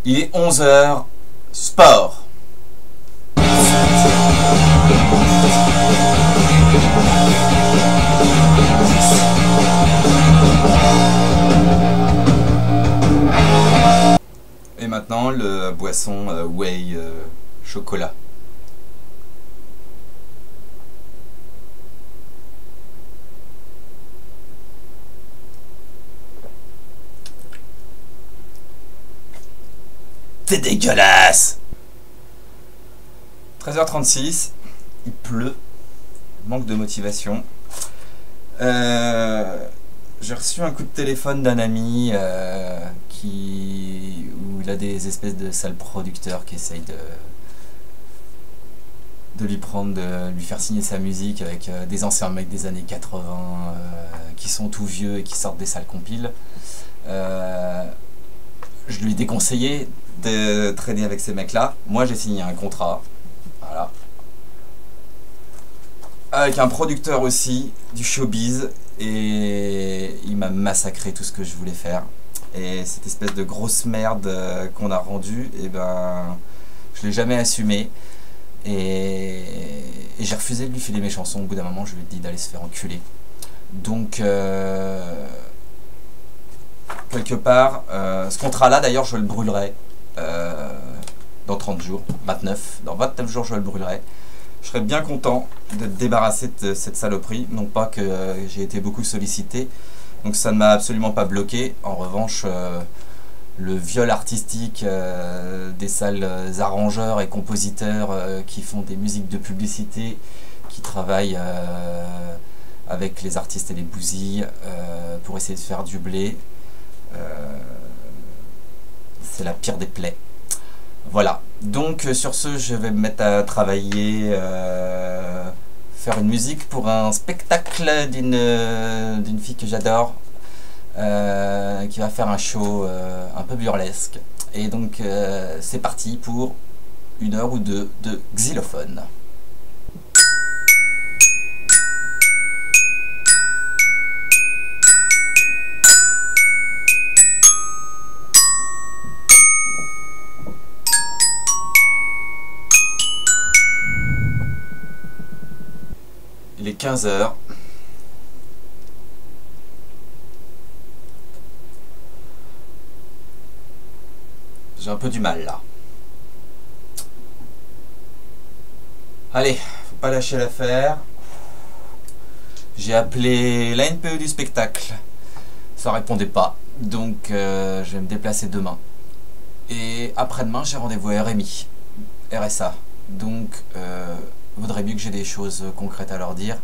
Il est 11 h, sport. Et maintenant, le boisson whey chocolat. C'est dégueulasse! 13 h 36, il pleut, manque de motivation. J'ai reçu un coup de téléphone d'un ami où il a des espèces de sales producteurs qui essayent de lui faire signer sa musique avec des anciens mecs des années 80 qui sont tout vieux et qui sortent des sales compiles. Je lui ai déconseillé de traîner avec ces mecs-là. Moi, j'ai signé un contrat. Voilà. Avec un producteur aussi, du showbiz. Et il m'a massacré tout ce que je voulais faire. Et cette espèce de grosse merde qu'on a rendue, et ben, je l'ai jamais assumé. Et j'ai refusé de lui filer mes chansons. Au bout d'un moment, je lui ai dit d'aller se faire enculer. Donc... quelque part, ce contrat-là, d'ailleurs, je le brûlerai dans 30 jours, 29. Dans 29 jours, je le brûlerai. Je serais bien content de te débarrasser de cette saloperie. Non pas que j'ai été beaucoup sollicité, donc ça ne m'a absolument pas bloqué. En revanche, le viol artistique des sales arrangeurs et compositeurs qui font des musiques de publicité, qui travaillent avec les artistes et les bousilles pour essayer de faire du blé, c'est la pire des plaies. Voilà, donc sur ce, je vais me mettre à travailler, faire une musique pour un spectacle d'une fille que j'adore, qui va faire un show un peu burlesque. Et donc c'est parti pour 1 heure ou 2 de xylophone. Il est 15 h. J'ai un peu du mal là. Allez, faut pas lâcher l'affaire. J'ai appelé l'ANPE du spectacle. Ça répondait pas. Donc je vais me déplacer demain. Et après-demain, j'ai rendez-vous à RMI. RSA. Donc vaudrait mieux que j'ai des choses concrètes à leur dire.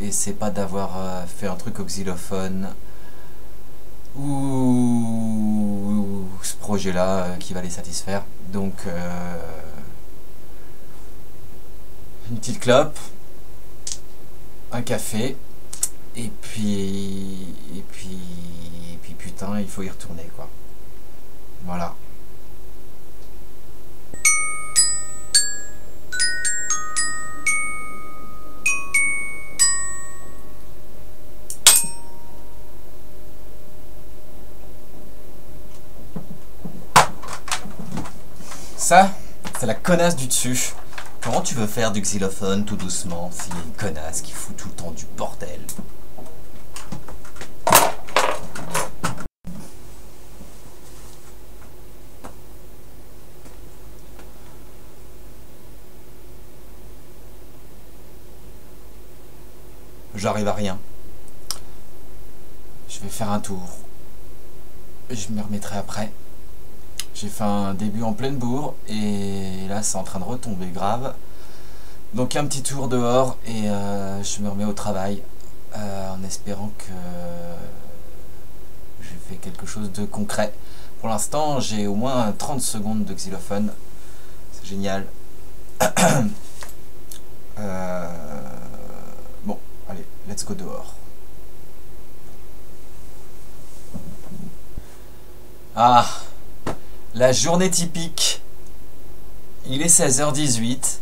Et c'est pas d'avoir fait un truc au xylophone ou ce projet là qui va les satisfaire. Donc une petite clope, un café, et puis putain, il faut y retourner quoi. Voilà. Ça, c'est la connasse du dessus. Comment tu veux faire du xylophone tout doucement s'il y a une connasse qui fout tout le temps du bordel? J'arrive à rien. Je vais faire un tour. Je me remettrai après. J'ai fait un début en pleine bourre et là c'est en train de retomber grave. Donc un petit tour dehors et je me remets au travail en espérant que j'ai fait quelque chose de concret. Pour l'instant j'ai au moins 30 secondes de xylophone. C'est génial. Bon, allez, let's go dehors. Ah, la journée typique. Il est 16 h 18.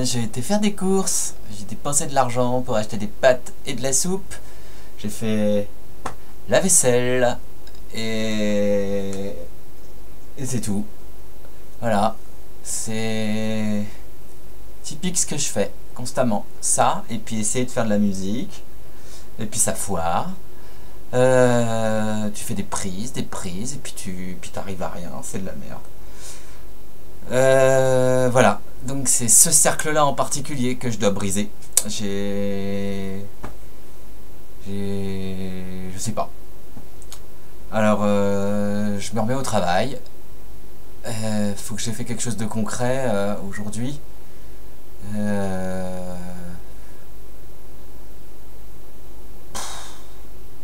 J'ai été faire des courses. J'ai dépensé de l'argent pour acheter des pâtes et de la soupe. J'ai fait la vaisselle. et c'est tout. Voilà, c'est typique ce que je fais constamment, ça, et puis essayer de faire de la musique, et puis ça foire. Tu fais des prises, et puis t'arrives à rien, c'est de la merde. Voilà, donc c'est ce cercle-là en particulier que je dois briser. Je sais pas. Alors, je me remets au travail. Faut que j'ai fait quelque chose de concret aujourd'hui.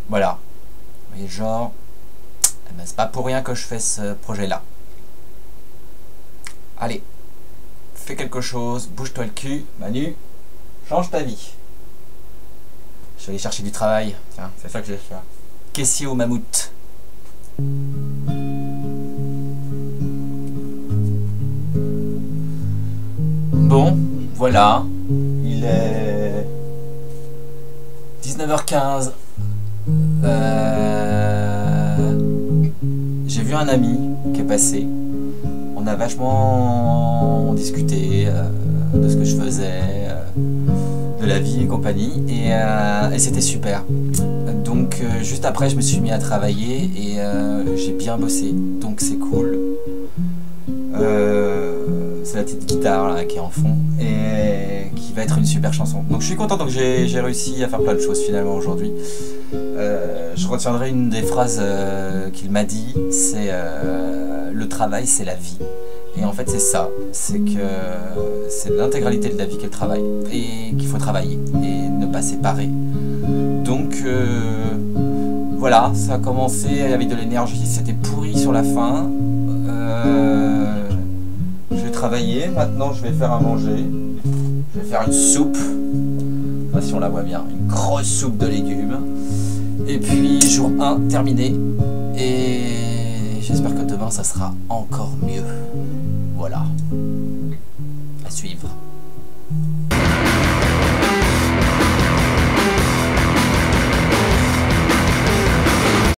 Voilà. Mais genre, eh ben, c'est pas pour rien que je fais ce projet-là. Allez, fais quelque chose, bouge-toi le cul, Manu, change ta vie. Je vais aller chercher du travail. Tiens, c'est ça que je vais faire. Caissier au mammouth. Bon, voilà. Il est 19h15. J'ai vu un ami qui est passé. On a vachement discuté de ce que je faisais, de la vie et compagnie, et c'était super. Donc juste après je me suis mis à travailler et j'ai bien bossé, donc c'est cool. C'est la petite guitare là, qui est en fond et qui va être une super chanson. Donc je suis content, donc j'ai réussi à faire plein de choses finalement aujourd'hui. Je retiendrai une des phrases qu'il m'a dit, c'est le travail c'est la vie. Et en fait c'est ça, c'est que c'est l'intégralité de la vie qu'est le travail et qu'il faut travailler et ne pas séparer. Donc voilà, ça a commencé avec de l'énergie, c'était pourri sur la fin. J'ai travaillé, maintenant je vais faire à manger. Je vais faire une soupe, enfin, si on la voit bien, une grosse soupe de légumes. Et puis jour 1 terminé. Et j'espère que demain ça sera encore mieux. Voilà. À suivre.